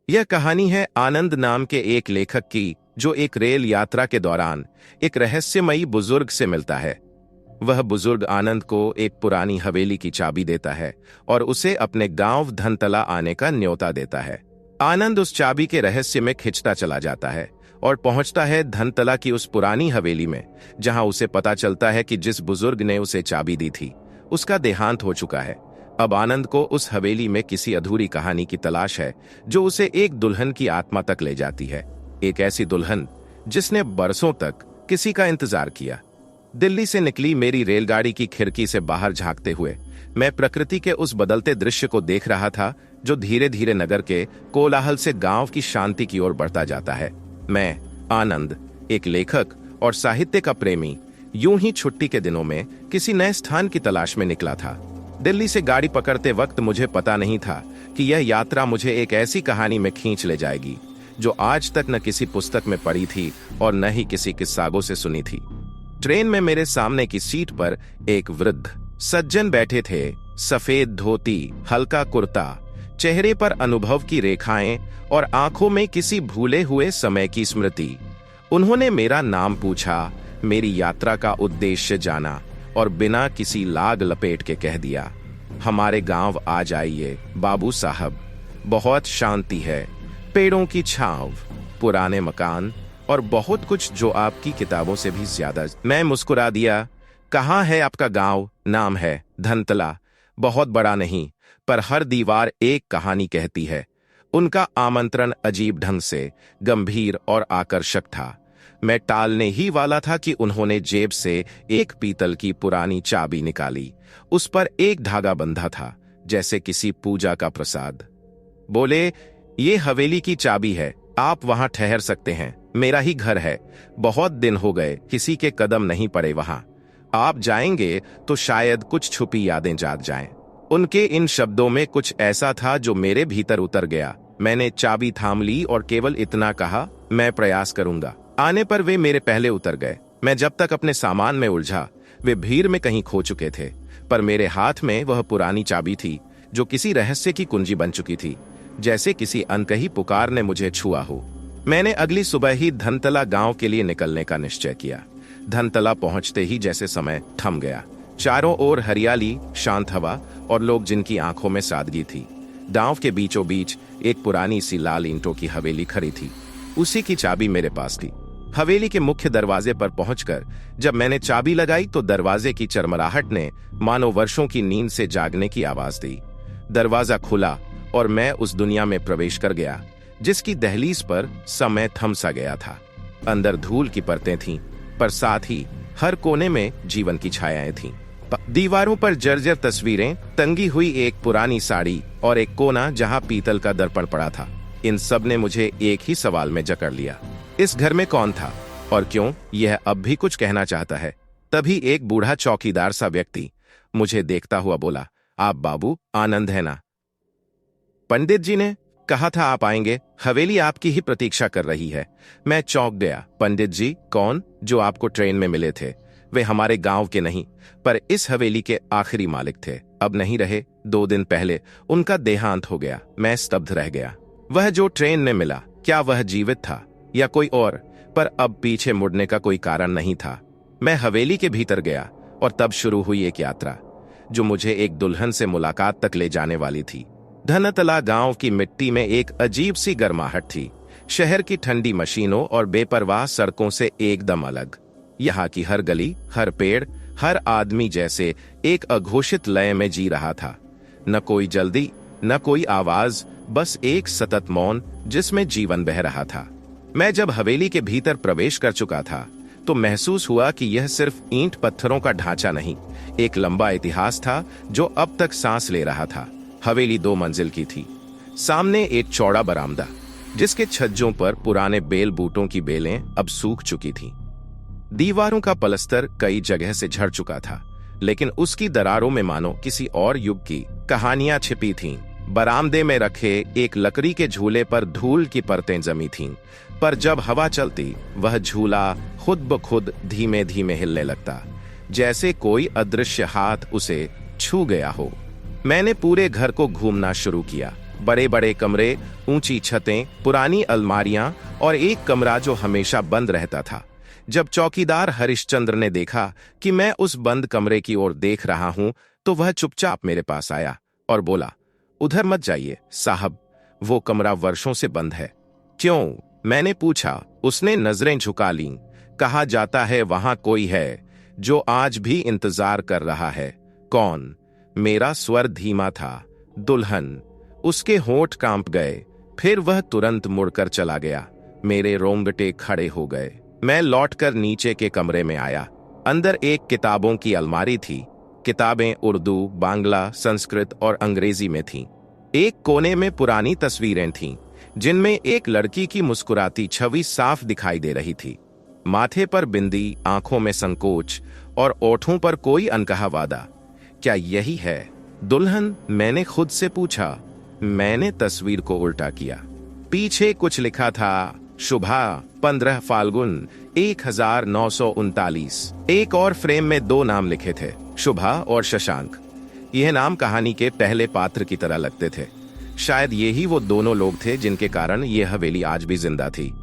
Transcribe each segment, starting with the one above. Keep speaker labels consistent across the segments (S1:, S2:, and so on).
S1: यह कहानी है आनंद नाम के एक लेखक की, जो एक रेल यात्रा के दौरान एक रहस्यमयी बुजुर्ग से मिलता है। वह बुजुर्ग आनंद को एक पुरानी हवेली की चाबी देता है और उसे अपने गांव धनतला आने का न्योता देता है। आनंद उस चाबी के रहस्य में खिंचता चला जाता है और पहुंचता है धनतला की उस पुरानी हवेली में, जहां उसे पता चलता है कि जिस बुजुर्ग ने उसे चाबी दी थी उसका देहांत हो चुका है। अब आनंद को उस हवेली में किसी अधूरी कहानी की तलाश है, जो उसे एक दुल्हन की आत्मा तक ले जाती है। एक ऐसी दुल्हन जिसने बरसों तक किसी का इंतजार किया। दिल्ली से निकली मेरी रेलगाड़ी की खिड़की से बाहर झांकते हुए मैं प्रकृति के उस बदलते दृश्य को देख रहा था, जो धीरे धीरे नगर के कोलाहल से गांव की शांति की ओर बढ़ता जाता है। मैं आनंद, एक लेखक और साहित्य का प्रेमी, यूं ही छुट्टी के दिनों में किसी नए स्थान की तलाश में निकला था। दिल्ली से गाड़ी पकड़ते वक्त मुझे पता नहीं था कि यह यात्रा मुझे एक ऐसी कहानी में खींच ले जाएगी, जो आज तक न किसी पुस्तक में पढ़ी थी और न ही किसी किस्सागों से सुनी थी। ट्रेन में मेरे सामने की सीट पर एक वृद्ध सज्जन बैठे थे। सफेद धोती, हल्का कुर्ता, चेहरे पर अनुभव की रेखाएं और आंखों में किसी भूले हुए समय की स्मृति। उन्होंने मेरा नाम पूछा, मेरी यात्रा का उद्देश्य जाना और बिना किसी लाग लपेट के कह दिया, हमारे गांव आ जाइए बाबू साहब, बहुत शांति है, पेड़ों की छांव, पुराने मकान और बहुत कुछ जो आपकी किताबों से भी ज्यादा। मैं मुस्कुरा दिया। कहाँ है आपका गांव? नाम है धनतला। बहुत बड़ा नहीं, पर हर दीवार एक कहानी कहती है। उनका आमंत्रण अजीब ढंग से गंभीर और आकर्षक था। मैं टालने ही वाला था कि उन्होंने जेब से एक पीतल की पुरानी चाबी निकाली। उस पर एक धागा बंधा था, जैसे किसी पूजा का प्रसाद। बोले, ये हवेली की चाबी है, आप वहां ठहर सकते हैं, मेरा ही घर है। बहुत दिन हो गए किसी के कदम नहीं पड़े वहां। आप जाएंगे तो शायद कुछ छुपी यादें जाग जाएं। उनके इन शब्दों में कुछ ऐसा था जो मेरे भीतर उतर गया। मैंने चाबी थाम ली और केवल इतना कहा, मैं प्रयास करूंगा। आने पर वे मेरे पहले उतर गए। मैं जब तक अपने सामान में उलझा, वे भीड़ में कहीं खो चुके थे, पर मेरे हाथ में वह पुरानी चाबी थी, जो किसी रहस्य की कुंजी बन चुकी थी, जैसे किसी अनकही पुकार ने मुझे छुआ हो। मैंने अगली सुबह ही धनतला गांव के लिए निकलने का निश्चय किया। धनतला पहुंचते ही जैसे समय थम गया। चारों ओर हरियाली, शांत हवा और लोग जिनकी आंखों में सादगी थी। गांव के बीचों बीच एक पुरानी सी लाल ईंटों की हवेली खड़ी थी। उसी की चाबी मेरे पास थी। हवेली के मुख्य दरवाजे पर पहुंचकर जब मैंने चाबी लगाई तो दरवाजे की चरमराहट ने मानो वर्षों की नींद से जागने की आवाज दी। दरवाजा खुला और मैं उस दुनिया में प्रवेश कर गया, जिसकी दहलीज पर समय थम सा गया था। अंदर धूल की परतें थीं, पर साथ ही हर कोने में जीवन की छायाएं थीं। दीवारों पर जर्जर तस्वीरें, टंगी हुई एक पुरानी साड़ी और एक कोना जहां पीतल का दर्पण पड़ा था। इन सब ने मुझे एक ही सवाल में जकड़ लिया, इस घर में कौन था और क्यों? यह अब भी कुछ कहना चाहता है। तभी एक बूढ़ा चौकीदार सा व्यक्ति मुझे देखता हुआ बोला, आप बाबू आनंद है ना? पंडित जी ने कहा था आप आएंगे, हवेली आपकी ही प्रतीक्षा कर रही है। मैं चौंक गया। पंडित जी कौन? जो आपको ट्रेन में मिले थे। वे हमारे गांव के नहीं, पर इस हवेली के आखिरी मालिक थे। अब नहीं रहे। 2 दिन पहले उनका देहांत हो गया। मैं स्तब्ध रह गया। वह जो ट्रेन में मिला, क्या वह जीवित था या कोई और? पर अब पीछे मुड़ने का कोई कारण नहीं था। मैं हवेली के भीतर गया और तब शुरू हुई एक यात्रा, जो मुझे एक दुल्हन से मुलाकात तक ले जाने वाली थी। धनतला गांव की मिट्टी में एक अजीब सी गर्माहट थी, शहर की ठंडी मशीनों और बेपरवाह सड़कों से एकदम अलग। यहाँ की हर गली, हर पेड़, हर आदमी जैसे एक अघोषित लय में जी रहा था। न कोई जल्दी, न कोई आवाज, बस एक सतत मौन जिसमें जीवन बह रहा था। मैं जब हवेली के भीतर प्रवेश कर चुका था तो महसूस हुआ कि यह सिर्फ ईंट पत्थरों का ढांचा नहीं, एक लंबा इतिहास था जो अब तक सांस ले रहा था। हवेली 2 मंजिल की थी। सामने एक चौड़ा बरामदा, जिसके छज्जों पर पुराने बेल बूटों की बेलें अब सूख चुकी थीं। दीवारों का पलस्तर कई जगह से झड़ चुका था, लेकिन उसकी दरारों में मानो किसी और युग की कहानियां छिपी थीं। बरामदे में रखे एक लकड़ी के झूले पर धूल की परतें जमी थीं, पर जब हवा चलती वह झूला खुद ब खुद धीमे धीमे हिलने लगता, जैसे कोई अदृश्य हाथ उसे छू गया हो। मैंने पूरे घर को घूमना शुरू किया। बड़े बड़े कमरे, ऊंची छतें, पुरानी अलमारियां और एक कमरा जो हमेशा बंद रहता था। जब चौकीदार हरिश्चंद्र ने देखा कि मैं उस बंद कमरे की ओर देख रहा हूं, तो वह चुपचाप मेरे पास आया और बोला, उधर मत जाइए साहब, वो कमरा वर्षों से बंद है। क्यों? मैंने पूछा। उसने नजरें झुका लीं। कहा जाता है वहां कोई है जो आज भी इंतजार कर रहा है। कौन? मेरा स्वर धीमा था। दुल्हन। उसके होंठ कांप गए, फिर वह तुरंत मुड़कर चला गया। मेरे रोंगटे खड़े हो गए। मैं लौटकर नीचे के कमरे में आया। अंदर एक किताबों की अलमारी थी। किताबें उर्दू, बांग्ला, संस्कृत और अंग्रेजी में थीं। एक कोने में पुरानी तस्वीरें थीं, जिनमें एक लड़की की मुस्कुराती छवि साफ दिखाई दे रही थी। माथे पर बिंदी, आंखों में संकोच और ओठों पर कोई अनकहा वादा। क्या यही है दुल्हन? मैंने खुद से पूछा। मैंने तस्वीर को उल्टा किया। पीछे कुछ लिखा था, शुभा 15 फाल्गुन 1939। एक और फ्रेम में 2 नाम लिखे थे, शुभा और शशांक। यह नाम कहानी के पहले पात्र की तरह लगते थे। शायद यही वो दोनों लोग थे जिनके कारण यह हवेली आज भी जिंदा थी।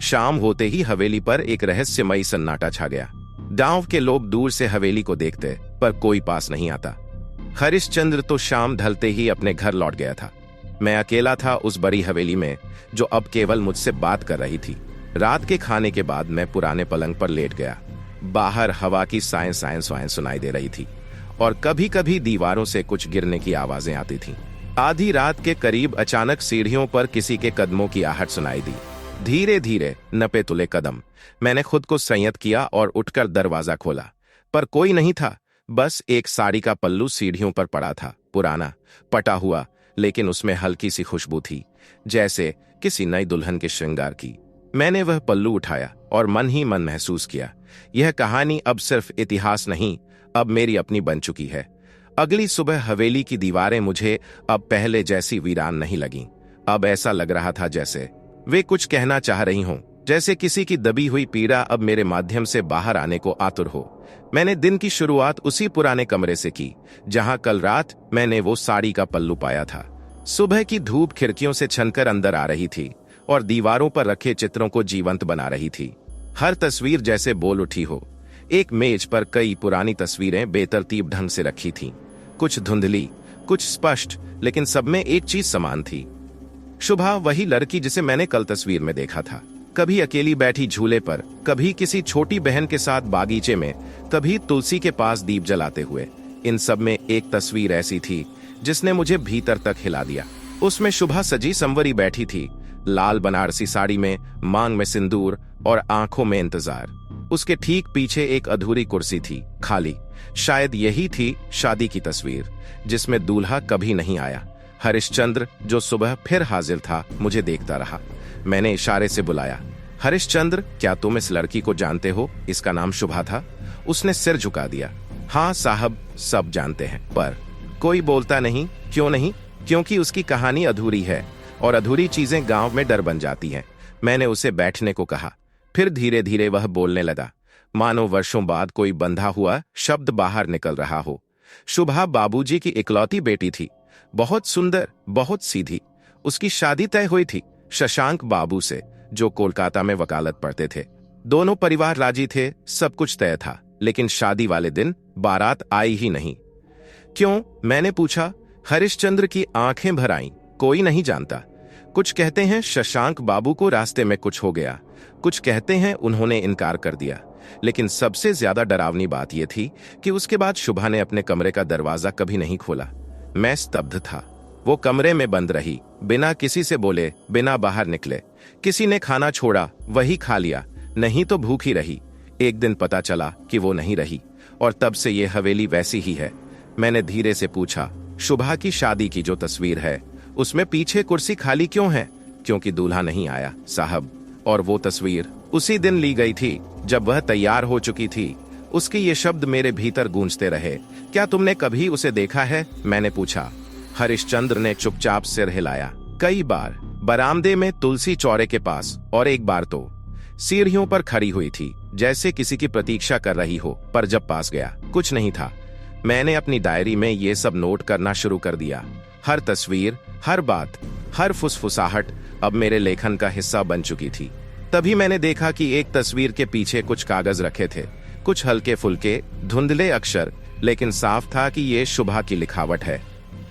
S1: शाम होते ही हवेली पर एक रहस्यमयी सन्नाटा छा गया। गांव के लोग दूर से हवेली को देखते, पर कोई पास नहीं आता। हरिश्चंद्र तो शाम ढलते ही अपने घर लौट गया था। मैं अकेला था उस बड़ी हवेली में, जो अब केवल मुझसे बात कर रही थी। रात के खाने के बाद मैं पुराने पलंग पर लेट गया। बाहर हवा की साएं साएं साएं सुनाई दे रही थी और कभी कभी दीवारों से कुछ गिरने की आवाजें आती थीं। आधी रात के करीब अचानक सीढ़ियों पर किसी के कदमों की आहट सुनाई दी। धीरे धीरे नपे तुले कदम। मैंने खुद को संयत किया और उठकर दरवाजा खोला, पर कोई नहीं था। बस एक साड़ी का पल्लू सीढ़ियों पर पड़ा था, पुराना, पटा हुआ, लेकिन उसमें हल्की सी खुशबू थी, जैसे किसी नई दुल्हन के श्रृंगार की। मैंने वह पल्लू उठाया और मन ही मन महसूस किया, यह कहानी अब सिर्फ इतिहास नहीं, अब मेरी अपनी बन चुकी है। अगली सुबह हवेली की दीवारें मुझे अब पहले जैसी वीरान नहीं लगीं। अब ऐसा लग रहा था जैसे वे कुछ कहना चाह रही हों, जैसे किसी की दबी हुई पीड़ा अब मेरे माध्यम से बाहर आने को आतुर हो। मैंने दिन की शुरुआत उसी पुराने कमरे से की, जहां कल रात मैंने वो साड़ी का पल्लू पाया था। सुबह की धूप खिड़कियों से छनकर अंदर आ रही थी और दीवारों पर रखे चित्रों को जीवंत बना रही थी। हर तस्वीर जैसे बोल उठी हो। एक मेज पर कई पुरानी तस्वीरें बेतरतीब ढंग से रखी थीं, कुछ धुंधली, कुछ स्पष्ट, लेकिन सब में एक चीज समान थी। शुभा वही लड़की जिसे मैंने कल तस्वीर में देखा था, कभी अकेली बैठी झूले पर, कभी किसी छोटी बहन के साथ बागीचे में, कभी तुलसी के पास दीप जलाते हुए। इन सब में एक तस्वीर ऐसी थी जिसने मुझे भीतर तक हिला दिया। उसमें शुभा सजी संवरी बैठी थी, लाल बनारसी साड़ी में, मांग में सिंदूर और आंखों में इंतजार। उसके ठीक पीछे एक अधूरी कुर्सी थी, खाली। शायद यही थी शादी की तस्वीर, जिसमें दूल्हा कभी नहीं आया। हरिश्चंद्र, जो सुबह फिर हाजिर था, मुझे देखता रहा। मैंने इशारे से बुलाया, हरिश्चंद्र, क्या तुम इस लड़की को जानते हो? इसका नाम शुभा था। उसने सिर झुका दिया। हाँ साहब, सब जानते हैं। पर कोई बोलता नहीं। क्यों नहीं? क्योंकि उसकी कहानी अधूरी है और अधूरी चीजें गांव में डर बन जाती हैं। मैंने उसे बैठने को कहा। फिर धीरे धीरे वह बोलने लगा, मानो वर्षों बाद कोई बंधा हुआ शब्द बाहर निकल रहा हो। शुभा बाबूजी की इकलौती बेटी थी, बहुत सुंदर, बहुत सीधी। उसकी शादी तय हुई थी शशांक बाबू से, जो कोलकाता में वकालत पढ़ते थे। दोनों परिवार राजी थे, सब कुछ तय था, लेकिन शादी वाले दिन बारात आई ही नहीं। क्यों? मैंने पूछा। हरिश्चंद्र की आंखें भर आईं। कोई नहीं जानता। कुछ कहते हैं शशांक बाबू को रास्ते में कुछ हो गया, कुछ कहते हैं उन्होंने इनकार कर दिया, लेकिन सबसे ज्यादा डरावनी बात यह थी कि उसके बाद शुभा ने अपने कमरे का दरवाजा कभी नहीं खोला। मैं स्तब्ध था। वो कमरे में बंद रही, बिना किसी से बोले, बिना बाहर निकले। किसी ने खाना छोड़ा, वही खा लिया, नहीं तो भूखी रही। एक दिन पता चला कि वो नहीं रही, और तब से ये हवेली वैसी ही है। मैंने धीरे से पूछा, शुभा की शादी की जो तस्वीर है, उसमें पीछे कुर्सी खाली क्यों है? क्योंकि दूल्हा नहीं आया साहब। और वो तस्वीर उसी दिन ली गई थी जब वह तैयार हो चुकी थी। उसके ये शब्द मेरे भीतर गूंजते रहे, क्या तुमने कभी उसे देखा है? मैंने पूछा। हरिश्चंद्र ने चुपचाप सिर हिलाया। कई बार, बरामदे में, तुलसी चौरे के पास, और एक बार तो सीढ़ियों पर खड़ी हुई थी, जैसे किसी की प्रतीक्षा कर रही हो। पर जब पास गया, कुछ नहीं था। मैंने अपनी डायरी में ये सब नोट करना शुरू कर दिया। हर तस्वीर, हर बात, हर फुसफुसाहट अब मेरे लेखन का हिस्सा बन चुकी थी। तभी मैंने देखा कि एक तस्वीर के पीछे कुछ कागज रखे थे, कुछ हल्के फुल्के धुंधले अक्षर, लेकिन साफ था कि ये शुभा की लिखावट है।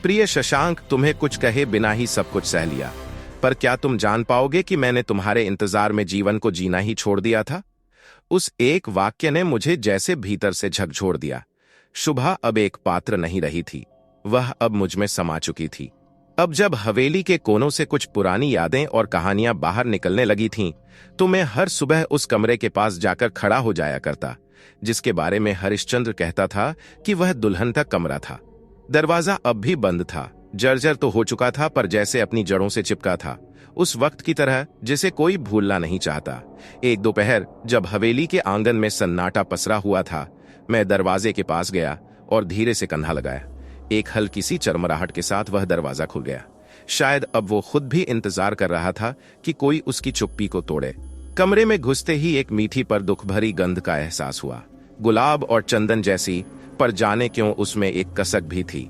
S1: प्रिय शशांक, तुम्हें कुछ कहे बिना ही सब कुछ सह लिया, पर क्या तुम जान पाओगे कि मैंने तुम्हारे इंतजार में जीवन को जीना ही छोड़ दिया था? उस एक वाक्य ने मुझे जैसे भीतर से झकझोर दिया। शुभा अब एक पात्र नहीं रही थी, वह अब मुझ में समा चुकी थी। अब जब हवेली के कोनों से कुछ पुरानी यादें और कहानियां बाहर निकलने लगी थीं, तो मैं हर सुबह उस कमरे के पास जाकर खड़ा हो जाया करता, जिसके बारे में हरिश्चंद्र कहता था कि वह दुल्हन का कमरा था। दरवाजा अब भी बंद था, जर्जर तो हो चुका था, पर जैसे अपनी जड़ों से चिपका था, उस वक्त की तरह जिसे कोई भूलना नहीं चाहता। एक दोपहर जब हवेली के आंगन में सन्नाटा पसरा हुआ था, मैं दरवाजे के पास गया और धीरे से कंधा लगाया। एक हल्की सी चरमराहट के साथ वह दरवाजा खुल गया। शायद अब वो खुद भी इंतजार कर रहा था कि कोई उसकी चुप्पी को तोड़े। कमरे में घुसते ही एक मीठी पर दुख भरी गंध का एहसास हुआ, गुलाब और चंदन जैसी, पर जाने क्यों उसमें एक कसक भी थी।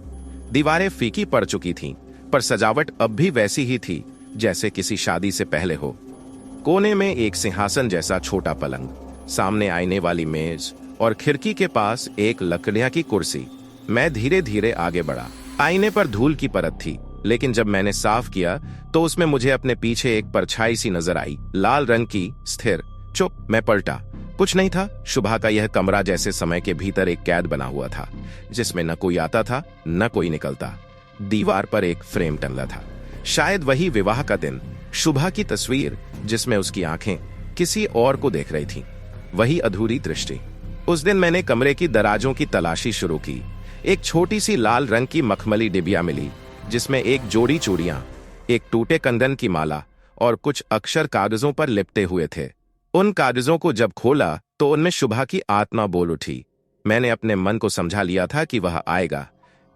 S1: दीवारें फीकी पड़ चुकी थीं, पर सजावट अब भी वैसी ही थी जैसे किसी शादी से पहले हो। कोने में एक सिंहासन जैसा छोटा पलंग, सामने आईने वाली मेज और खिड़की के पास एक लकड़ियां की कुर्सी। मैं धीरे धीरे आगे बढ़ा। आईने पर धूल की परत थी, लेकिन जब मैंने साफ किया तो उसमें मुझे अपने पीछे एक परछाई सी नजर आई, लाल रंग की, स्थिर। चुप, मैं पलटा। कुछ नहीं था। शुभा का यह कमरा जैसे समय के भीतर एक कैद बना हुआ था, जिसमें न कोई आता था न कोई निकलता। दीवार पर एक फ्रेम टंगा था, शायद वही विवाह का दिन, शुभा की तस्वीर जिसमें उसकी आंखें किसी और को देख रही थीं। वही अधूरी दृष्टि। उस दिन मैंने कमरे की दराजों की तलाशी शुरू की। एक छोटी सी लाल रंग की मखमली डिबिया मिली, जिसमें एक जोड़ी चूड़ियां, एक टूटे कंगन की माला और कुछ अक्षर कागजों पर लिपटे हुए थे। उन कागजों को जब खोला तो उनमें शुभा की आत्मा बोल उठी। मैंने अपने मन को समझा लिया था कि वह आएगा,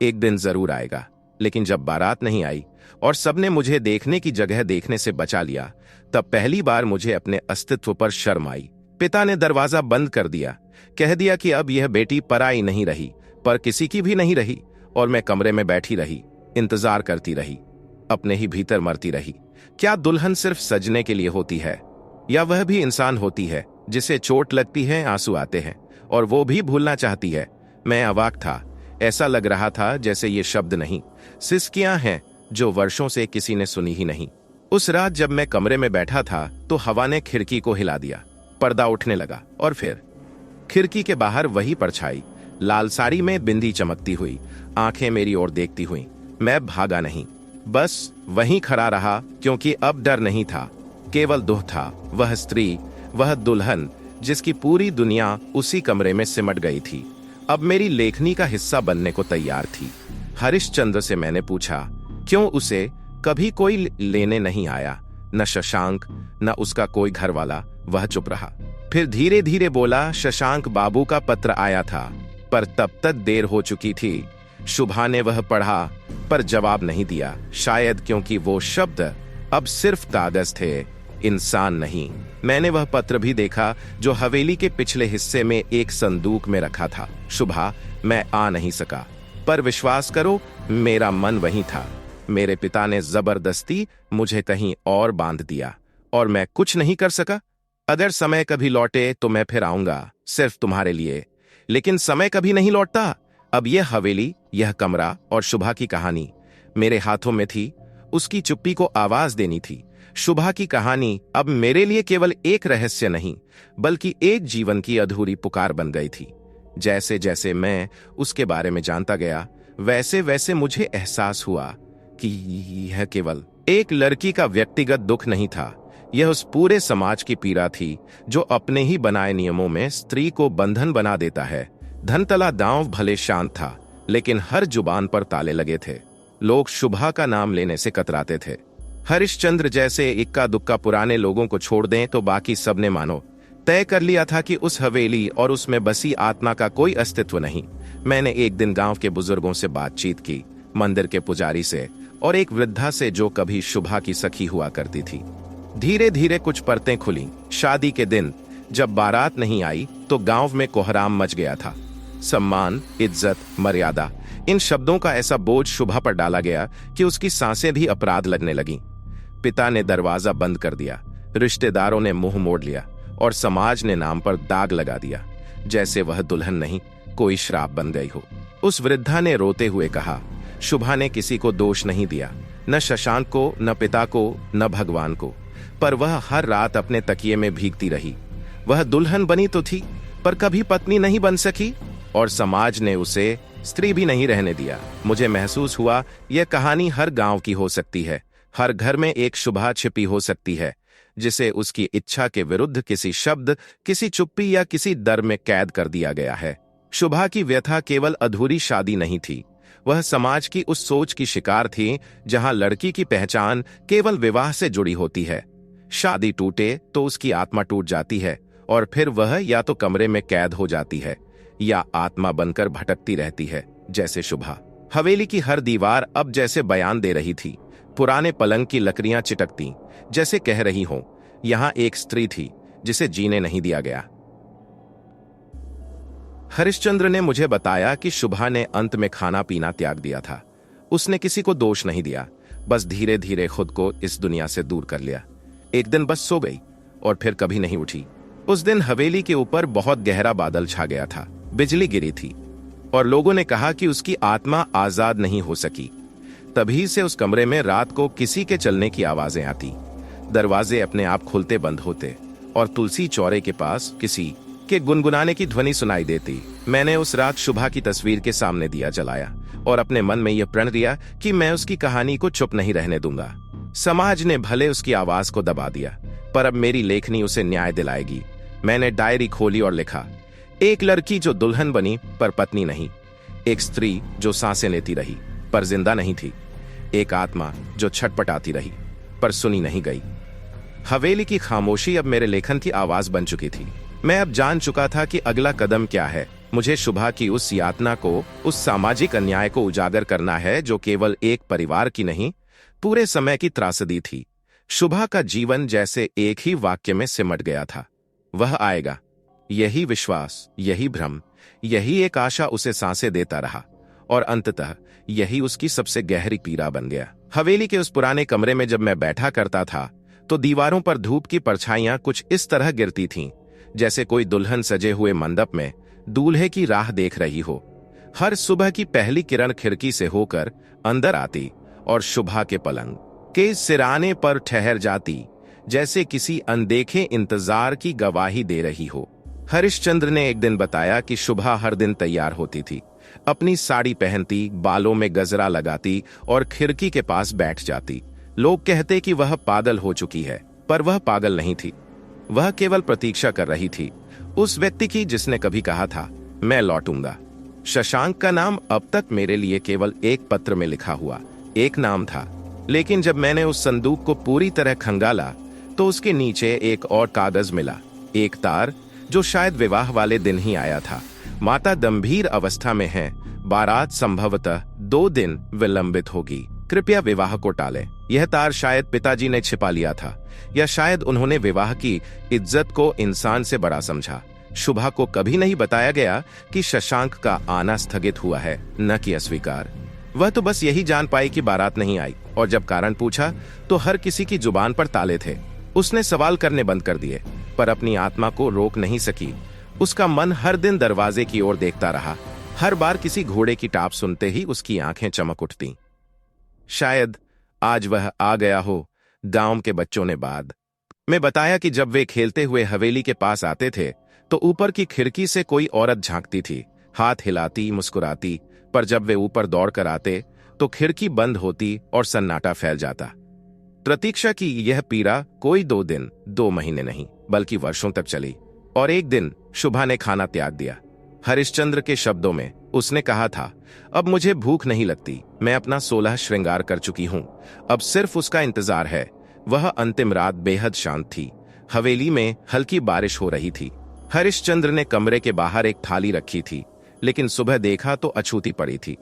S1: एक दिन जरूर आएगा। लेकिन जब बारात नहीं आई और सबने मुझे देखने की जगह देखने से बचा लिया, तब पहली बार मुझे अपने अस्तित्व पर शर्म आई। पिता ने दरवाजा बंद कर दिया, कह दिया कि अब यह बेटी पराई नहीं रही, पर किसी की भी नहीं रही। और मैं कमरे में बैठी रही, इंतजार करती रही, अपने ही भीतर मरती रही। क्या दुल्हन सिर्फ सजने के लिए होती है, या वह भी इंसान होती है जिसे चोट लगती है, आंसू आते हैं और वो भी भूलना चाहती है? मैं अवाक था। ऐसा लग रहा था जैसे ये शब्द नहीं, सिसकियां हैं जो वर्षों से किसी ने सुनी ही नहीं। उस रात जब मैं कमरे में बैठा था तो हवा ने खिड़की को हिला दिया, पर्दा उठने लगा और फिर खिड़की के बाहर वही परछाई, लाल साड़ी में बिंदी चमकती हुई, आंखें मेरी ओर देखती हुई। मैं भागा नहीं, बस वहीं खड़ा रहा, क्योंकि अब डर नहीं था, केवल दुख था। वह स्त्री, वह दुल्हन जिसकी पूरी दुनिया उसी कमरे में सिमट गई थी, अब मेरी लेखनी का हिस्सा बनने को तैयार थी। हरिश्चंद्र से मैंने पूछा क्यों उसे कभी कोई लेने नहीं आया, न शशांक न उसका कोई घर वाला। वह चुप रहा, फिर धीरे धीरे बोला, शशांक बाबू का पत्र आया था, पर तब तक देर हो चुकी थी। शुभा ने वह पढ़ा, पर जवाब नहीं दिया, शायद क्योंकि वो शब्द अब सिर्फ कागज थे, इंसान नहीं। मैंने वह पत्र भी देखा जो हवेली के पिछले हिस्से में एक संदूक में रखा था। शुभा, मैं आ नहीं सका, पर विश्वास करो मेरा मन वहीं था। मेरे पिता ने जबरदस्ती मुझे कहीं और बांध दिया और मैं कुछ नहीं कर सका। अगर समय कभी लौटे तो मैं फिर आऊंगा, सिर्फ तुम्हारे लिए। लेकिन समय कभी नहीं लौटता। अब यह हवेली, यह कमरा और शुभा की कहानी मेरे हाथों में थी। उसकी चुप्पी को आवाज देनी थी। शुभा की कहानी अब मेरे लिए केवल एक रहस्य नहीं, बल्कि एक जीवन की अधूरी पुकार बन गई थी। जैसे जैसे मैं उसके बारे में जानता गया, वैसे वैसे मुझे एहसास हुआ कि यह केवल एक लड़की का व्यक्तिगत दुख नहीं था, यह उस पूरे समाज की पीड़ा थी जो अपने ही बनाए नियमों में स्त्री को बंधन बना देता है। धनतला गांव भले शांत था, लेकिन हर जुबान पर ताले लगे थे। लोग शुभा का नाम लेने से कतराते थे। हरिश्चंद्र जैसे इक्का दुक्का पुराने लोगों को छोड़ दें तो बाकी सबने मानो तय कर लिया था कि उस हवेली और उसमें बसी आत्मा का कोई अस्तित्व नहीं। मैंने एक दिन गांव के बुजुर्गों से बातचीत की, मंदिर के पुजारी से और एक वृद्धा से जो कभी शुभा की सखी हुआ करती थी। धीरे धीरे कुछ परतें खुली। शादी के दिन जब बारात नहीं आई तो गांव में कोहराम मच गया था। सम्मान, इज्जत, मर्यादा, इन शब्दों का ऐसा बोझ शुभा पर डाला गया कि उसकी सांसें भी अपराध लगने लगीं। पिता ने दरवाजा बंद कर दिया, रिश्तेदारों ने मुंह मोड़ लिया और समाज ने नाम पर दाग लगा दिया, जैसे वह दुल्हन नहीं कोई श्राप बन गई हो। उस वृद्धा ने रोते हुए कहा, शुभा ने किसी को दोष नहीं दिया, न शशांक को, न पिता को, न भगवान को, पर वह हर रात अपने तकिए में भीगती रही। वह दुल्हन बनी तो थी, पर कभी पत्नी नहीं बन सकी, और समाज ने उसे स्त्री भी नहीं रहने दिया। मुझे महसूस हुआ यह कहानी हर गांव की हो सकती है। हर घर में एक शुभा छिपी हो सकती है, जिसे उसकी इच्छा के विरुद्ध किसी शब्द, किसी चुप्पी या किसी डर में कैद कर दिया गया है। शुभा की व्यथा केवल अधूरी शादी नहीं थी, वह समाज की उस सोच की शिकार थी जहां लड़की की पहचान केवल विवाह से जुड़ी होती है। शादी टूटे तो उसकी आत्मा टूट जाती है, और फिर वह या तो कमरे में कैद हो जाती है या आत्मा बनकर भटकती रहती है, जैसे शुभा। हवेली की हर दीवार अब जैसे बयान दे रही थी, पुराने पलंग की लकड़ियां चिटकती, जैसे कह रही हों, यहां एक स्त्री थी जिसे जीने नहीं दिया गया। हरिश्चंद्र ने मुझे बताया कि शुभा ने अंत में खाना पीना त्याग दिया था। उसने किसी को दोष नहीं दिया, बस धीरे धीरे खुद को इस दुनिया से दूर कर लिया। एक दिन बस सो गई और फिर कभी नहीं उठी। उस दिन हवेली के ऊपर बहुत गहरा बादल छा गया था, बिजली गिरी थी और लोगों ने कहा कि उसकी आत्मा आजाद नहीं हो सकी। तभी से उस कमरे में रात को किसी के चलने की आवाजें आती, दरवाजे अपने आप खुलते बंद होते और तुलसी चौरे के पास किसी के गुनगुनाने की ध्वनि सुनाई देती। मैंने उस रात शुभा की तस्वीर के सामने दिया जलाया और अपने मन में यह प्रण लिया कि मैं उसकी कहानी को चुप नहीं रहने दूंगा। समाज ने भले उसकी आवाज को दबा दिया, पर अब मेरी लेखनी उसे न्याय दिलाएगी। मैंने डायरी खोली और लिखा, एक लड़की जो दुल्हन बनी पर पत्नी नहीं, एक स्त्री जो सांसें लेती रही पर जिंदा नहीं थी, एक आत्मा जो छटपटाती रही पर सुनी नहीं गई। हवेली की खामोशी अब मेरे लेखन की आवाज बन चुकी थी। मैं अब जान चुका था कि अगला कदम क्या है। मुझे शुभा की उस यातना को, उस सामाजिक अन्याय को उजागर करना है जो केवल एक परिवार की नहीं, पूरे समय की त्रासदी थी। शुभा का जीवन जैसे एक ही वाक्य में सिमट गया था, वह आएगा। यही विश्वास, यही भ्रम, यही एक आशा उसे सांसें देता रहा और अंततः यही उसकी सबसे गहरी पीड़ा बन गया। हवेली के उस पुराने कमरे में जब मैं बैठा करता था तो दीवारों पर धूप की परछाइयां कुछ इस तरह गिरती थीं, जैसे कोई दुल्हन सजे हुए मंडप में दूल्हे की राह देख रही हो। हर सुबह की पहली किरण खिड़की से होकर अंदर आती और शुभा के पलंग के सिराने पर ठहर जाती, जैसे किसी अनदेखे इंतजार की गवाही दे रही हो। हरिश्चंद्र ने एक दिन बताया कि शुभा हर दिन तैयार होती थी, अपनी साड़ी पहनती, बालों में गजरा लगाती और खिड़की के पास बैठ जाती। लोग कहते कि वह पागल हो चुकी है, पर वह पागल नहीं थी। वह केवल प्रतीक्षा कर रही थी उस व्यक्ति की जिसने कभी कहा था, मैं लौटूंगा। शशांक का नाम अब तक मेरे लिए केवल एक पत्र में लिखा हुआ एक नाम था, लेकिन जब मैंने उस संदूक को पूरी तरह खंगाला तो उसके नीचे एक और कागज मिला, एक तार जो शायद विवाह वाले दिन ही आया था। माता गंभीर अवस्था में है, बारात संभवतः 2 दिन विलंबित होगी, कृपया विवाह को टालें। यह तार शायद पिताजी ने छिपा लिया था, या शायद उन्होंने विवाह की इज्जत को इंसान से बड़ा समझा। शुभा को कभी नहीं बताया गया कि शशांक का आना स्थगित हुआ है, न कि अस्वीकार। वह तो बस यही जान पाई कि बारात नहीं आई, और जब कारण पूछा तो हर किसी की जुबान पर ताले थे। उसने सवाल करने बंद कर दिए, पर अपनी आत्मा को रोक नहीं सकी। उसका मन हर दिन दरवाजे की ओर देखता रहा। हर बार किसी घोड़े की टाप सुनते ही उसकी आंखें चमक उठती। शायद आज वह आ गया हो। गांव के बच्चों ने बाद में बताया कि जब वे खेलते हुए हवेली के पास आते थे तो ऊपर की खिड़की से कोई औरत झांकती थी, हाथ हिलाती, मुस्कुराती, पर जब वे ऊपर दौड़ कर आते तो खिड़की बंद होती और सन्नाटा फैल जाता। प्रतीक्षा की यह पीड़ा कोई 2 दिन, 2 महीने नहीं, बल्कि वर्षों तक चली। और एक दिन शुभा ने खाना त्याग दिया। हरिश्चंद्र के शब्दों में उसने कहा था, अब मुझे भूख नहीं लगती, मैं अपना 16 श्रृंगार कर चुकी हूं, अब सिर्फ उसका इंतजार है। वह अंतिम रात बेहद शांत थी। हवेली में हल्की बारिश हो रही थी। हरिश्चंद्र ने कमरे के बाहर एक थाली रखी थी, लेकिन सुबह देखा तो अछूती पड़ी थी।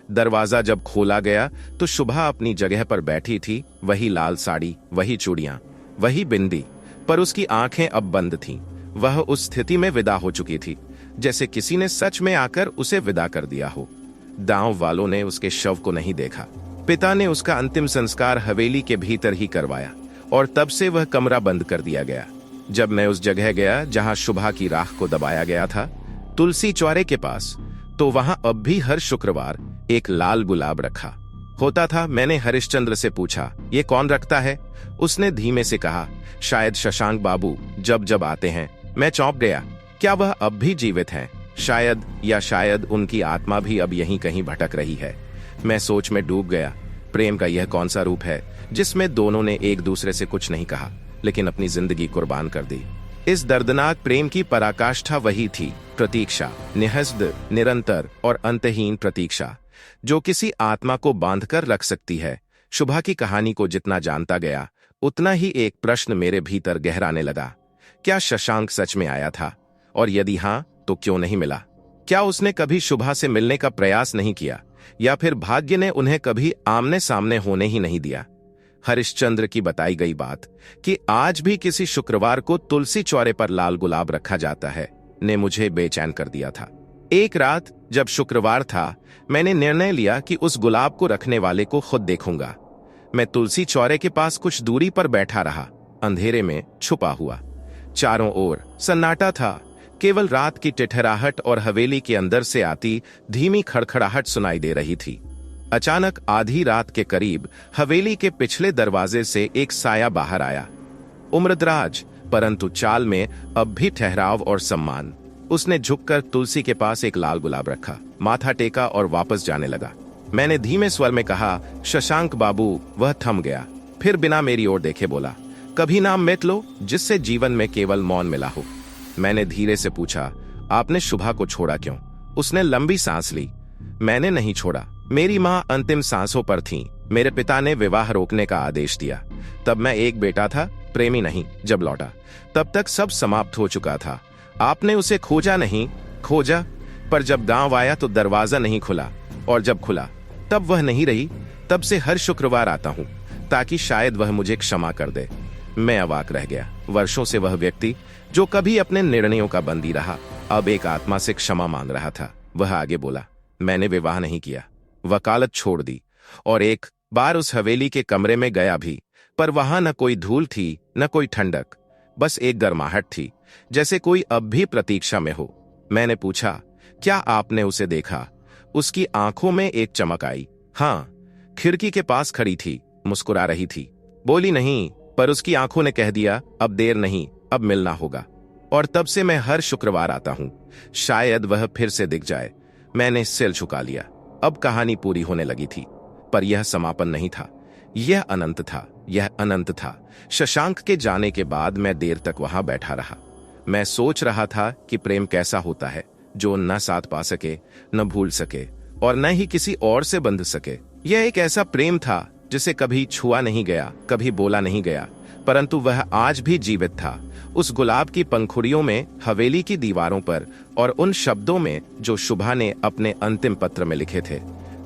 S1: दरवाजा जब खोला गया तो शुभा अपनी जगह पर बैठी थी, वही लाल साड़ी, वही चूड़ियां, वही बिंदी, पर उसकी आंखें अब बंद थीं। वह उस स्थिति में विदा हो चुकी थी जैसे किसी ने सच में आकर उसे विदा कर दिया हो। गांव वालों ने उसके शव को नहीं देखा। पिता ने उसका अंतिम संस्कार हवेली के भीतर ही करवाया और तब से वह कमरा बंद कर दिया गया। जब मैं उस जगह गया जहां शुभा की राख को दबाया गया था, तुलसी चौरे के पास, तो वहां अब भी हर शुक्रवार एक लाल गुलाब रखा होता था। मैंने हरिश्चंद्र से पूछा, ये कौन रखता है? उसने धीमे से कहा, शायद शशांक बाबू जब जब आते हैं। मैं चौंक गया। क्या वह अब भी जीवित हैं? शायद उनकी आत्मा भी अब यहीं कहीं भटक रही है। मैं सोच में डूब गया। प्रेम का यह कौन सा रूप है जिसमें दोनों ने एक दूसरे से कुछ नहीं कहा लेकिन अपनी जिंदगी कुर्बान कर दी। इस दर्दनाक प्रेम की पराकाष्ठा वही थी, प्रतीक्षा, निःशब्द, निरंतर और अंतहीन प्रतीक्षा, जो किसी आत्मा को बांधकर रख सकती है। शुभा की कहानी को जितना जानता गया उतना ही एक प्रश्न मेरे भीतर गहराने लगा। क्या शशांक सच में आया था? और यदि हां, तो क्यों नहीं मिला? क्या उसने कभी शुभा से मिलने का प्रयास नहीं किया, या फिर भाग्य ने उन्हें कभी आमने सामने होने ही नहीं दिया? हरिश्चंद्र की बताई गई बात कि आज भी किसी शुक्रवार को तुलसी चौरे पर लाल गुलाब रखा जाता है ने मुझे बेचैन कर दिया था। एक रात जब शुक्रवार था, मैंने निर्णय लिया कि उस गुलाब को रखने वाले को खुद देखूंगा। मैं तुलसी चौरे के पास कुछ दूरी पर बैठा रहा, अंधेरे में छुपा हुआ। चारों ओर सन्नाटा था, केवल रात की टिठराहट और हवेली के अंदर से आती धीमी खड़खड़ाहट सुनाई दे रही थी। अचानक आधी रात के करीब हवेली के पिछले दरवाजे से एक साया बाहर आया। उम्रदराज, परंतु चाल में अब भी ठहराव और सम्मान। उसने झुककर तुलसी के पास एक लाल गुलाब रखा, माथा टेका और वापस जाने लगा। मैंने धीमे स्वर में कहा, शशांक बाबू। वह थम गया, फिर बिना मेरी ओर देखे बोला, कभी नाम मत लो जिससे जीवन में केवल मौन मिला हो। मैंने धीरे से पूछा, आपने शुभा को छोड़ा क्यों? उसने लंबी सांस ली। मैंने नहीं छोड़ा। मेरी मां अंतिम सांसों पर थी। मेरे पिता ने विवाह रोकने का आदेश दिया। तब मैं एक बेटा था, प्रेमी नहीं। जब लौटा तब तक सब समाप्त हो चुका था। आपने उसे खोजा नहीं? खोजा, पर जब गांव आया तो दरवाजा नहीं खुला, और जब खुला तब वह नहीं रही। तब से हर शुक्रवार आता हूं ताकि शायद वह मुझे क्षमा कर दे। मैं अवाक रह गया। वर्षों से वह व्यक्ति जो कभी अपने निर्णयों का बंदी रहा, अब एक आत्मा से क्षमा मांग रहा था। वह आगे बोला, मैंने विवाह नहीं किया, वकालत छोड़ दी, और एक बार उस हवेली के कमरे में गया भी, पर वहां न कोई धूल थी न कोई ठंडक, बस एक गर्माहट थी, जैसे कोई अब भी प्रतीक्षा में हो। मैंने पूछा, क्या आपने उसे देखा? उसकी आंखों में एक चमक आई। हां, खिड़की के पास खड़ी थी, मुस्कुरा रही थी। बोली नहीं, पर उसकी आंखों ने कह दिया, अब देर नहीं, अब मिलना होगा। और तब से मैं हर शुक्रवार आता हूं, शायद वह फिर से दिख जाए। मैंने सिर झुका लिया। अब कहानी पूरी होने लगी थी, पर यह समापन नहीं था। यह अनंत था, यह अनंत था। शशांक के जाने के बाद मैं देर तक वहां बैठा रहा। मैं सोच रहा था कि प्रेम कैसा होता है, जो न साथ पा सके, न भूल सके, और न ही किसी और से बंध सके। यह एक ऐसा प्रेम था जिसे कभी छुआ नहीं गया, कभी बोला नहीं गया, परंतु वह आज भी जीवित था। उस गुलाब की पंखुड़ियों में, हवेली की दीवारों पर, और उन शब्दों में जो शुभा ने अपने अंतिम पत्र में लिखे थे,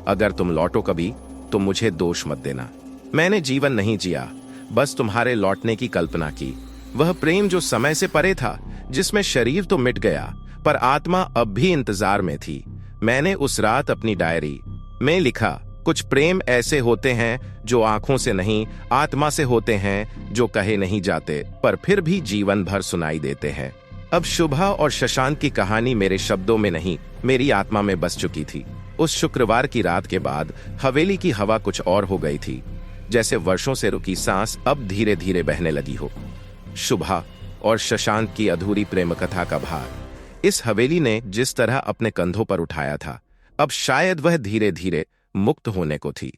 S1: अगर तुम लौटो कभी तो मुझे दोष मत देना। मैंने जीवन नहीं जिया, बस तुम्हारे लौटने की कल्पना की। वह प्रेम जो समय से परे था, जिसमें शरीर तो मिट गया पर आत्मा अब भी इंतजार में थी। मैंने उस रात अपनी डायरी में लिखा, कुछ प्रेम ऐसे होते हैं जो आंखों से नहीं, आत्मा से होते हैं, जो कहे नहीं जाते पर फिर भी जीवन भर सुनाई देते हैं। अब शुभा और शशांक की कहानी मेरे शब्दों में नहीं, मेरी आत्मा में बस चुकी थी। उस शुक्रवार की रात के बाद हवेली की हवा कुछ और हो गई थी, जैसे वर्षों से रुकी सांस अब धीरे धीरे बहने लगी हो। शुभा और शशांक की अधूरी प्रेम कथा का भार इस हवेली ने जिस तरह अपने कंधों पर उठाया था, अब शायद वह धीरे धीरे मुक्त होने को थी।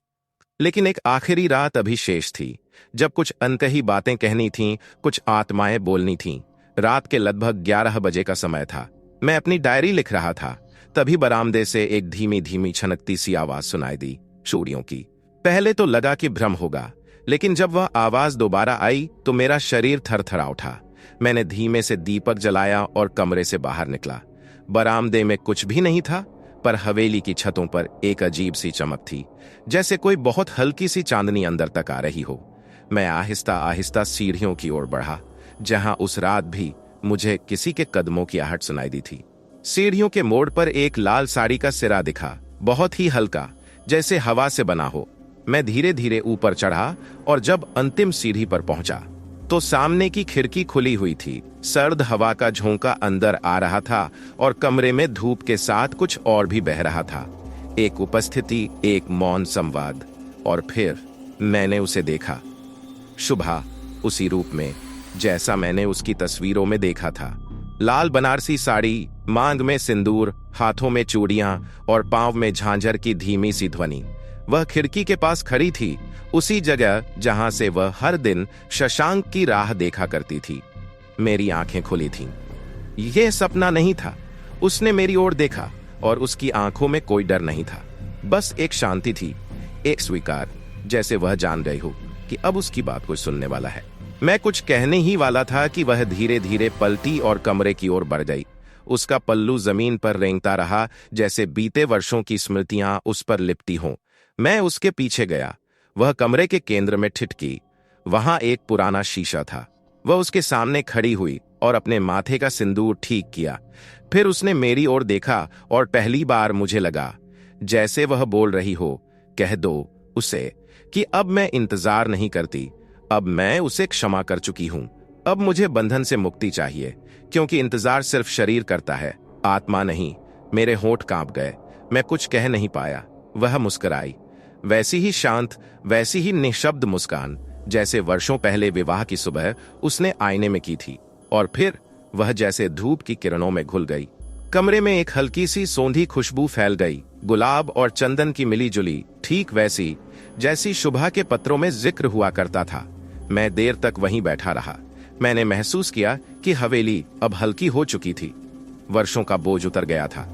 S1: लेकिन एक आखिरी रात अभी शेष थी, जब कुछ अनकही बातें कहनी थीं, कुछ आत्माएं बोलनी थीं। रात के लगभग 11 बजे का समय था। मैं अपनी डायरी लिख रहा था, तभी बरामदे से एक धीमी धीमी छनकती सी आवाज सुनाई दी, चूड़ियों की। पहले तो लगा कि भ्रम होगा, लेकिन जब वह आवाज दोबारा आई तो मेरा शरीर थरथरा उठा। मैंने धीमे से दीपक जलाया और कमरे से बाहर निकला। बरामदे में कुछ भी नहीं था, पर हवेली की छतों पर एक अजीब सी चमक थी, जैसे कोई बहुत हल्की सी चांदनी अंदर तक आ रही हो। मैं आहिस्ता आहिस्ता सीढ़ियों की ओर बढ़ा, जहां उस रात भी मुझे किसी के कदमों की आहट सुनाई दी थी। सीढ़ियों के मोड़ पर एक लाल साड़ी का सिरा दिखा। बहुत ही हल्का, जैसे हवा से बना हो। मैं धीरे धीरे ऊपर चढ़ा और जब अंतिम सीढ़ी पर पहुंचा तो सामने की खिड़की खुली हुई थी। सर्द हवा का झोंका अंदर आ रहा था और कमरे में धूप के साथ कुछ और भी बह रहा था। एक उपस्थिति, एक मौन संवाद। और फिर मैंने उसे देखा, शुभा, उसी रूप में जैसा मैंने उसकी तस्वीरों में देखा था। लाल बनारसी साड़ी, मांग में सिंदूर, हाथों में चूड़ियां और पांव में झांझर की धीमी सी ध्वनि। वह खिड़की के पास खड़ी थी, उसी जगह जहां से वह हर दिन शशांक की राह देखा करती थी। मेरी आंखें खुली थीं। यह सपना नहीं था। उसने मेरी ओर देखा और उसकी आंखों में कोई डर नहीं था, बस एक शांति थी, एक स्वीकार, जैसे वह जान गई हो कि अब उसकी बात कोई सुनने वाला है। मैं कुछ कहने ही वाला था कि वह धीरे धीरे पलटी और कमरे की ओर बढ़ गई। उसका पल्लू जमीन पर रेंगता रहा, जैसे बीते वर्षों की स्मृतियां उस पर लिपटी हों। मैं उसके पीछे गया। वह कमरे के केंद्र में ठिठकी। वहां एक पुराना शीशा था। वह उसके सामने खड़ी हुई और अपने माथे का सिंदूर ठीक किया। फिर उसने मेरी ओर देखा और पहली बार मुझे लगा जैसे वह बोल रही हो, कह दो उसे कि अब मैं इंतजार नहीं करती, अब मैं उसे क्षमा कर चुकी हूं। अब मुझे बंधन से मुक्ति चाहिए, क्योंकि इंतजार सिर्फ शरीर करता है, आत्मा नहीं। मेरे होंठ कांप गए। मैं कुछ कह नहीं पाया। वह मुस्कुराई, वैसी ही शांत, वैसी ही निशब्द मुस्कान, जैसे वर्षों पहले विवाह की सुबह उसने आईने में की थी। और फिर वह जैसे धूप की किरणों में घुल गई। कमरे में एक हल्की सी सौंधी खुशबू फैल गई, गुलाब और चंदन की मिली जुली, ठीक वैसी जैसी शुभा के पत्रों में जिक्र हुआ करता था। मैं देर तक वहीं बैठा रहा। मैंने महसूस किया कि हवेली अब हल्की हो चुकी थी। वर्षों का बोझ उतर गया था।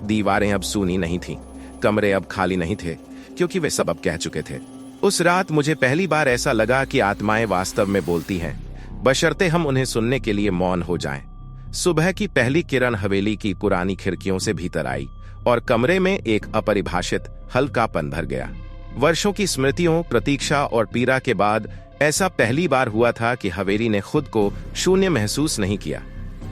S1: दीवारें अब सूनी नहीं थीं, कमरे अब खाली नहीं थे, क्योंकि वे सब अब कह चुके थे। उस रात मुझे पहली बार ऐसा लगा कि आत्माएं वास्तव में बोलती हैं, बशर्ते हम उन्हें सुनने के लिए मौन हो जाएं। सुबह की पहली किरण हवेली की पुरानी खिड़कियों से भीतर आई और कमरे में एक अपरिभाषित हल्कापन भर गया। वर्षों की स्मृतियों, प्रतीक्षा और पीड़ा के बाद ऐसा पहली बार हुआ था कि हवेली ने खुद को शून्य महसूस नहीं किया।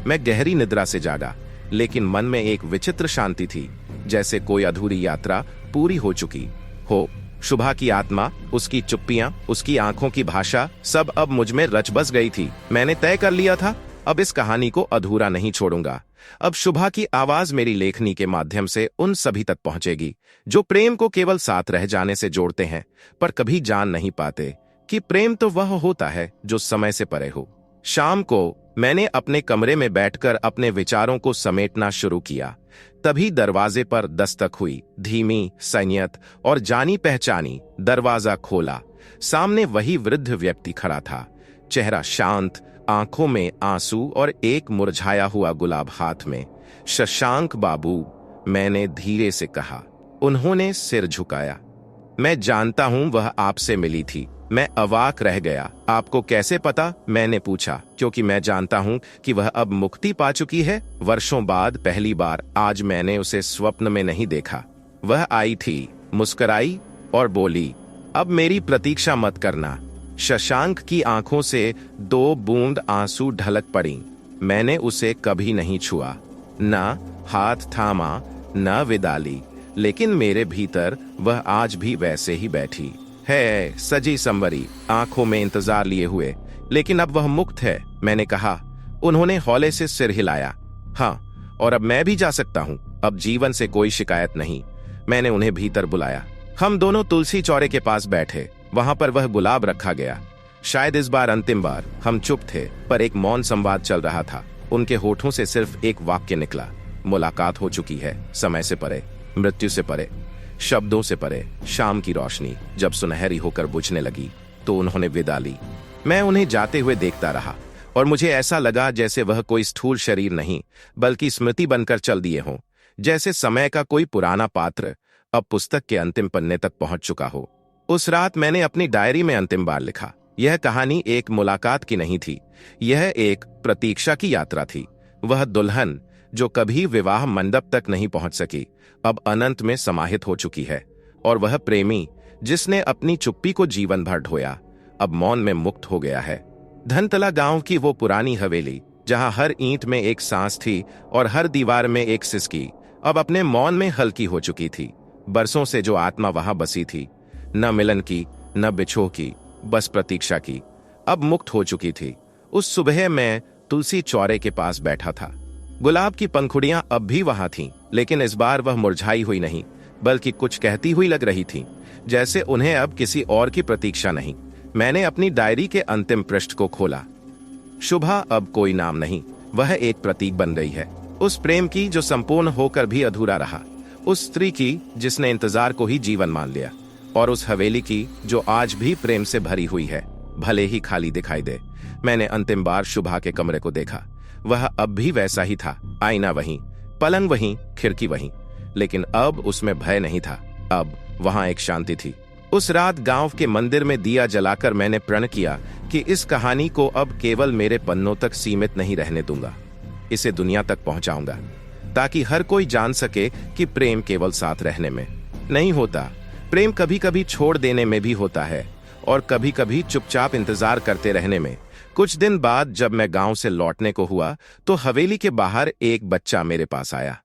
S1: मैं गहरी निद्रा से जागा, लेकिन मन में एक विचित्र शांति थी, जैसे कोई अधूरी यात्रा पूरी हो चुकी हो। शुभा की आत्मा, उसकी चुप्पियां, उसकी आंखों की भाषा, सब अब मुझ में रच बस गई थी। मैंने तय कर लिया था, अब इस कहानी को अधूरा नहीं छोड़ूंगा। अब शुभा की आवाज मेरी लेखनी के माध्यम से उन सभी तक पहुंचेगी जो प्रेम को केवल साथ रह जाने से जोड़ते हैं, पर कभी जान नहीं पाते कि प्रेम तो वह होता है जो समय से परे हो। शाम को मैंने अपने कमरे में बैठकर अपने विचारों को समेटना शुरू किया। तभी दरवाजे पर दस्तक हुई, धीमी, संयत और जानी पहचानी। दरवाजा खोला। सामने वही वृद्ध व्यक्ति खड़ा था, चेहरा शांत, आंखों में आंसू और एक मुरझाया हुआ गुलाब हाथ में। शशांक बाबू, मैंने धीरे से कहा। उन्होंने सिर झुकाया। मैं जानता हूं वह आपसे मिली थी। मैं अवाक रह गया। आपको कैसे पता? मैंने पूछा, क्योंकि मैं जानता हूं कि वह अब मुक्ति पा चुकी है। वर्षों बाद पहली बार आज मैंने उसे स्वप्न में नहीं देखा। वह आई थी, मुस्कुराई और बोली, अब मेरी प्रतीक्षा मत करना। शशांक की आंखों से 2 बूंद आंसू ढलक पड़ी। मैंने उसे कभी नहीं छुआ, न हाथ थामा, न विदा ली, लेकिन मेरे भीतर वह आज भी वैसे ही बैठी है, सजी संवरी, आंखों में इंतजार लिए हुए। लेकिन अब वह मुक्त है, मैंने कहा। उन्होंने हौले से सिर हिलाया। हाँ, और अब मैं भी जा सकता हूं। अब जीवन से कोई शिकायत नहीं। मैंने उन्हें भीतर बुलाया। हम दोनों तुलसी चौरे के पास बैठे। वहां पर वह गुलाब रखा गया। शायद इस बार अंतिम बार। हम चुप थे, पर एक मौन संवाद चल रहा था। उनके होठों से सिर्फ एक वाक्य निकला, मुलाकात हो चुकी है, समय से परे, मृत्यु से परे, शब्दों से परे। शाम की रोशनी जब सुनहरी होकर बुझने लगी तो उन्होंने विदा ली। मैं उन्हें जाते हुए देखता रहा और मुझे ऐसा लगा जैसे वह कोई स्थूल शरीर नहीं, बल्कि स्मृति बनकर चल दिए हों। जैसे समय का कोई पुराना पात्र अब पुस्तक के अंतिम पन्ने तक पहुंच चुका हो। उस रात मैंने अपनी डायरी में अंतिम बार लिखा, यह कहानी एक मुलाकात की नहीं थी, यह एक प्रतीक्षा की यात्रा थी। वह दुल्हन जो कभी विवाह मंडप तक नहीं पहुंच सकी, अब अनंत में समाहित हो चुकी है। और वह प्रेमी जिसने अपनी चुप्पी को जीवन भर ढोया, अब मौन में मुक्त हो गया है। धनतला गांव की वो पुरानी हवेली, जहां हर ईंट में एक सांस थी और हर दीवार में एक सिसकी, अब अपने मौन में हल्की हो चुकी थी। बरसों से जो आत्मा वहां बसी थी, न मिलन की न बिछोह की, बस प्रतीक्षा की, अब मुक्त हो चुकी थी। उस सुबह मैं तुलसी चौरे के पास बैठा था। गुलाब की पंखुड़ियां अब भी वहां थीं, लेकिन इस बार वह मुरझाई हुई नहीं, बल्कि कुछ कहती हुई लग रही थीं, जैसे उन्हें अब किसी और की प्रतीक्षा नहीं। मैंने अपनी डायरी के अंतिम पृष्ठ को खोला। शुभा अब कोई नाम नहीं, वह एक प्रतीक बन गई है, उस प्रेम की जो संपूर्ण होकर भी अधूरा रहा, उस स्त्री की जिसने इंतजार को ही जीवन मान लिया, और उस हवेली की जो आज भी प्रेम से भरी हुई है, भले ही खाली दिखाई दे। मैंने अंतिम बार शुभा के कमरे को देखा। वह अब भी वैसा ही था, आईना वहीं, पलंग वहीं, खिड़की वहीं, लेकिन अब उसमें भय नहीं था, अब वहां एक शांति थी। उस रात गांव के मंदिर में दिया जलाकर मैंने प्रण किया कि इस कहानी को अब केवल मेरे पन्नों तक सीमित नहीं रहने दूंगा, इसे दुनिया तक पहुंचाऊंगा, ताकि हर कोई जान सके कि प्रेम केवल साथ रहने में नहीं होता, प्रेम कभी कभी छोड़ देने में भी होता है, और कभी कभी चुपचाप इंतजार करते रहने में। कुछ दिन बाद जब मैं गांव से लौटने को हुआ तो हवेली के बाहर एक बच्चा मेरे पास आया।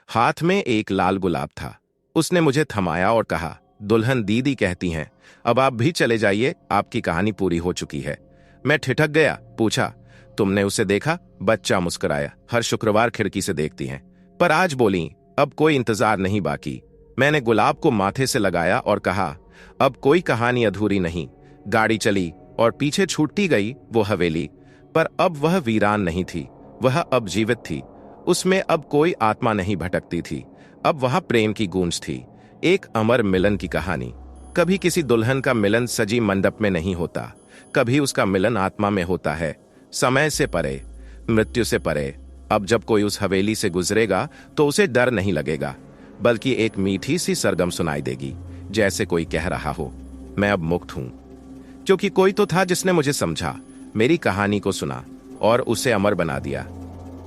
S1: हाथ में एक लाल गुलाब था। उसने मुझे थमाया और कहा, दुल्हन दीदी कहती हैं, अब आप भी चले जाइए, आपकी कहानी पूरी हो चुकी है। मैं ठिठक गया, पूछा, तुमने उसे देखा? बच्चा मुस्कुराया, हर शुक्रवार खिड़की से देखती हैं। पर आज बोली, अब कोई इंतजार नहीं बाकी। मैंने गुलाब को माथे से लगाया और कहा, अब कोई कहानी अधूरी नहीं। गाड़ी चली और पीछे छूटती गई वो हवेली, पर अब वह वीरान नहीं थी, वह अब जीवित थी। उसमें अब कोई आत्मा नहीं भटकती थी, अब वहां प्रेम की गूंज थी, एक अमर मिलन की कहानी। कभी किसी दुल्हन का मिलन सजी मंडप में नहीं होता, कभी उसका मिलन आत्मा में होता है, समय से परे, मृत्यु से परे। अब जब कोई उस हवेली से गुजरेगा तो उसे डर नहीं लगेगा, बल्कि एक मीठी सी सरगम सुनाई देगी, जैसे कोई कह रहा हो, मैं अब मुक्त हूं, क्योंकि कोई तो था जिसने मुझे समझा, मेरी कहानी को सुना और उसे अमर बना दिया।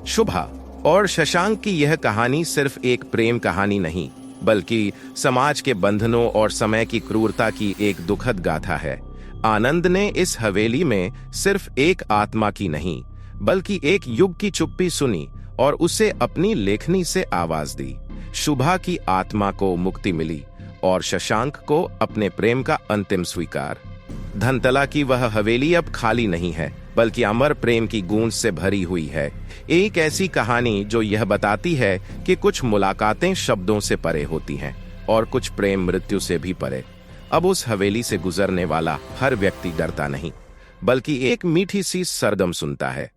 S1: शुभा और शशांक की यह कहानी सिर्फ एक प्रेम कहानी नहीं, बल्कि समाज के बंधनों और समय की क्रूरता की एक दुखद गाथा है। आनंद ने इस हवेली में सिर्फ एक आत्मा की नहीं, बल्कि एक युग की चुप्पी सुनी और उसे अपनी लेखनी से आवाज दी। शुभा की आत्मा को मुक्ति मिली और शशांक को अपने प्रेम का अंतिम स्वीकार। धनतला की वह हवेली अब खाली नहीं है, बल्कि अमर प्रेम की गूंज से भरी हुई है। एक ऐसी कहानी जो यह बताती है कि कुछ मुलाकातें शब्दों से परे होती हैं और कुछ प्रेम मृत्यु से भी परे। अब उस हवेली से गुजरने वाला हर व्यक्ति डरता नहीं, बल्कि एक मीठी सी सरगम सुनता है,